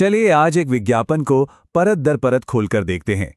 चलिए आज एक विज्ञापन को परत दर परत खोलकर देखते हैं।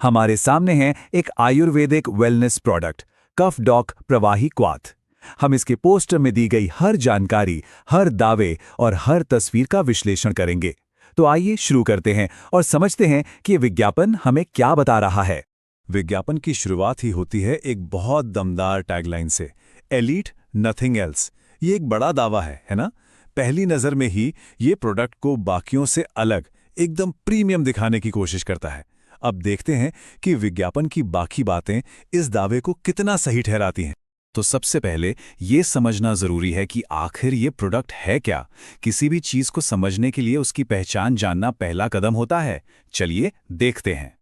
हमारे सामने है एक आयुर्वेदिक वेलनेस प्रोडक्ट कफ डॉक प्रवाही क्वाथ। हम इसके पोस्टर में दी गई हर जानकारी, हर दावे और हर तस्वीर का विश्लेषण करेंगे। तो आइए शुरू करते हैं और समझते हैं कि ये विज्ञापन हमें क्या बता रहा है। विज्ञापन की शुरुआत ही होती है एक बहुत दमदार टैगलाइन से, एलीट नथिंग एल्स। ये एक बड़ा दावा है ना? पहली नज़र में ही ये प्रोडक्ट को बाकियों से अलग, एकदम प्रीमियम दिखाने की कोशिश करता है। अब देखते हैं कि विज्ञापन की बाकी बातें इस दावे को कितना सही ठहराती हैं। तो सबसे पहले ये समझना ज़रूरी है कि आखिर ये प्रोडक्ट है क्या। किसी भी चीज़ को समझने के लिए उसकी पहचान जानना पहला कदम होता है। चलिए देखते हैं।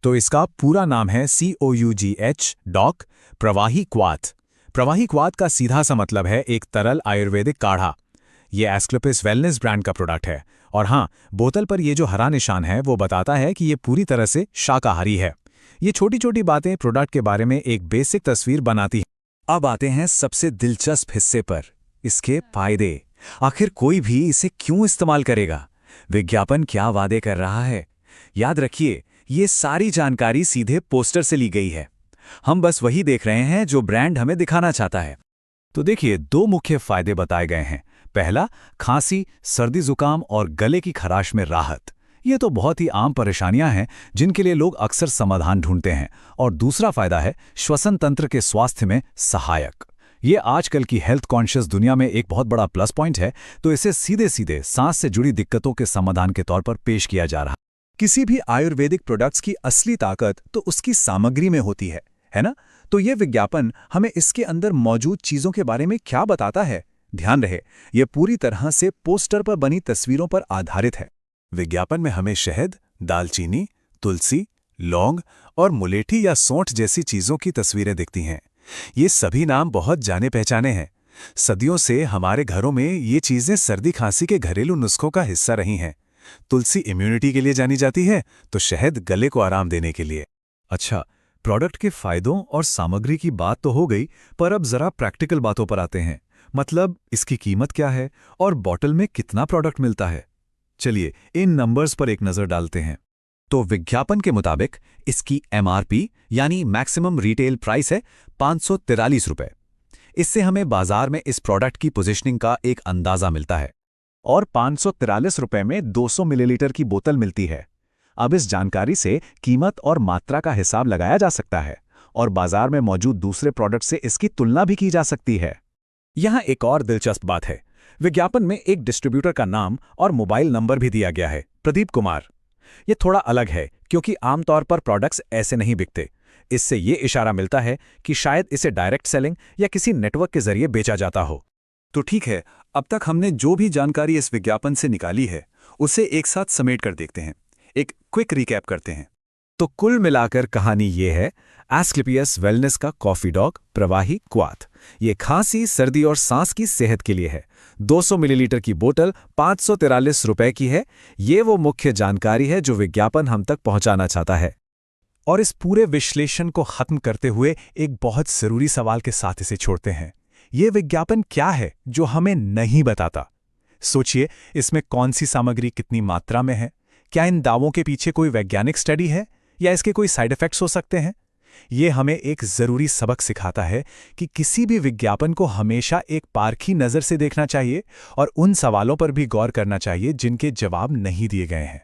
तो इसका पूरा नाम है COUGH डॉक प्रवाही क्वाथ। प्रवाही क्वाथ का सीधा सा मतलब है एक तरल आयुर्वेदिक काढ़ा। ये एस्क्लेपिस वेलनेस ब्रांड का प्रोडक्ट है। और हाँ, बोतल पर ये जो हरा निशान है वो बताता है कि ये पूरी तरह से शाकाहारी है। ये छोटी छोटी बातें प्रोडक्ट के बारे में एक बेसिक तस्वीर बनाती हैं। अब आते हैं सबसे दिलचस्प हिस्से पर, इसके फायदे। आखिर कोई भी इसे क्यों इस्तेमाल करेगा? विज्ञापन क्या वादे कर रहा है? याद रखिए, ये सारी जानकारी सीधे पोस्टर से ली गई है। हम बस वही देख रहे हैं जो ब्रांड हमें दिखाना चाहता है। तो देखिए, दो मुख्य फायदे बताए गए हैं। पहला, खांसी, सर्दी जुकाम और गले की खराश में राहत। ये तो बहुत ही आम परेशानियां हैं जिनके लिए लोग अक्सर समाधान ढूंढते हैं। और दूसरा फायदा है श्वसन तंत्र के स्वास्थ्य में सहायक। ये आजकल की हेल्थ कॉन्शियस दुनिया में एक बहुत बड़ा प्लस पॉइंट है। तो इसे सीधे सीधे सांस से जुड़ी दिक्कतों के समाधान के तौर पर पेश किया जा रहा है। किसी भी आयुर्वेदिक प्रोडक्ट्स की असली ताकत तो उसकी सामग्री में होती है ना? तो ये विज्ञापन हमें इसके अंदर मौजूद चीजों के बारे में क्या बताता है? ध्यान रहे, यह पूरी तरह से पोस्टर पर बनी तस्वीरों पर आधारित है। विज्ञापन में हमें शहद, दालचीनी, तुलसी, लौंग और मुलेठी या सौंठ जैसी चीजों की तस्वीरें दिखती हैं। ये सभी नाम बहुत जाने पहचाने हैं। सदियों से हमारे घरों में ये चीजें सर्दी खांसी के घरेलू नुस्खों का हिस्सा रही हैं। तुलसी इम्यूनिटी के लिए जानी जाती है, तो शहद गले को आराम देने के लिए। अच्छा, प्रोडक्ट के फायदों और सामग्री की बात तो हो गई, पर अब जरा प्रैक्टिकल बातों पर आते हैं। मतलब इसकी कीमत क्या है और बॉटल में कितना प्रोडक्ट मिलता है? चलिए इन नंबर्स पर एक नजर डालते हैं। तो विज्ञापन के मुताबिक इसकी MRP यानी मैक्सिमम रिटेल प्राइस है 543 रुपए। इससे हमें बाजार में इस प्रोडक्ट की पोजीशनिंग का एक अंदाजा मिलता है। और 543 रुपए में 200 मिलीलीटर की बोतल मिलती है। अब इस जानकारी से कीमत और मात्रा का हिसाब लगाया जा सकता है और बाजार में मौजूद दूसरे प्रोडक्ट से इसकी तुलना भी की जा सकती है। यहाँ एक और दिलचस्प बात है, विज्ञापन में एक डिस्ट्रीब्यूटर का नाम और मोबाइल नंबर भी दिया गया है, प्रदीप कुमार। ये थोड़ा अलग है क्योंकि आमतौर पर प्रोडक्ट्स ऐसे नहीं बिकते। इससे ये इशारा मिलता है कि शायद इसे डायरेक्ट सेलिंग या किसी नेटवर्क के जरिए बेचा जाता हो। तो ठीक है, अब तक हमने जो भी जानकारी इस विज्ञापन से निकाली है उसे एक साथ समेट कर देखते हैं। एक क्विक रिकैप करते हैं। तो कुल मिलाकर कहानी ये है, एस्क्लेपियस वेलनेस का कॉफी डॉग प्रवाही क्वाथ। ये खांसी, सर्दी और सांस की सेहत के लिए है। 200 मिलीलीटर की बोतल 543 रुपए की है। ये वो मुख्य जानकारी है जो विज्ञापन हम तक पहुंचाना चाहता है। और इस पूरे विश्लेषण को खत्म करते हुए एक बहुत जरूरी सवाल के साथ इसे छोड़ते हैं। ये विज्ञापन क्या है जो हमें नहीं बताता? सोचिए, इसमें कौन सी सामग्री कितनी मात्रा में है? क्या इन दावों के पीछे कोई वैज्ञानिक स्टडी है या इसके कोई साइड इफेक्ट्स हो सकते हैं? ये हमें एक जरूरी सबक सिखाता है कि किसी भी विज्ञापन को हमेशा एक पारखी नज़र से देखना चाहिए और उन सवालों पर भी गौर करना चाहिए जिनके जवाब नहीं दिए गए हैं।